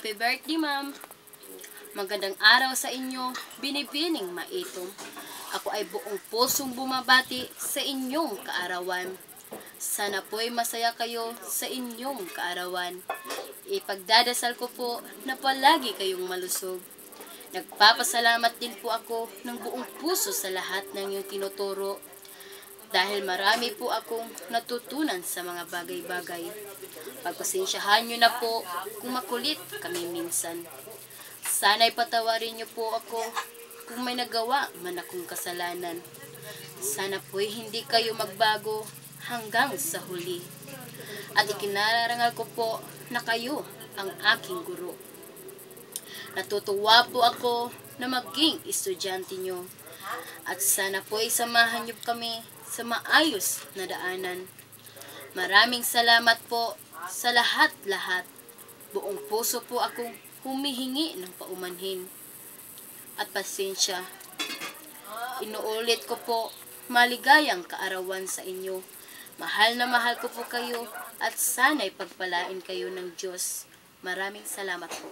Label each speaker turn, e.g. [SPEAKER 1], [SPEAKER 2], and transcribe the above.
[SPEAKER 1] Happy birthday, ma'am. Magandang araw sa inyo, binibining maitong. Ako ay buong pusong bumabati sa inyong kaarawan. Sana po'y masaya kayo sa inyong kaarawan. Ipagdadasal ko po na palagi kayong malusog. Nagpapasalamat din po ako ng buong puso sa lahat ng iyong tinuturo. Dahil marami po akong natutunan sa mga bagay-bagay. Pagpasensyahan nyo na po kung makulit kami minsan. Sana'y patawarin niyo po ako kung may nagawa man akong kasalanan. Sana po'y hindi kayo magbago hanggang sa huli. At ikinararangal ko po na kayo ang aking guro. Natutuwa po ako na maging estudyante niyo. At sana po'y samahan niyo kami sa maayos na daanan. Maraming salamat po sa lahat-lahat. Buong puso po akong humihingi ng paumanhin at pasensya. Inuulit ko po, maligayang kaarawan sa inyo. Mahal na mahal ko po kayo at sana'y pagpalain kayo ng Diyos. Maraming salamat po.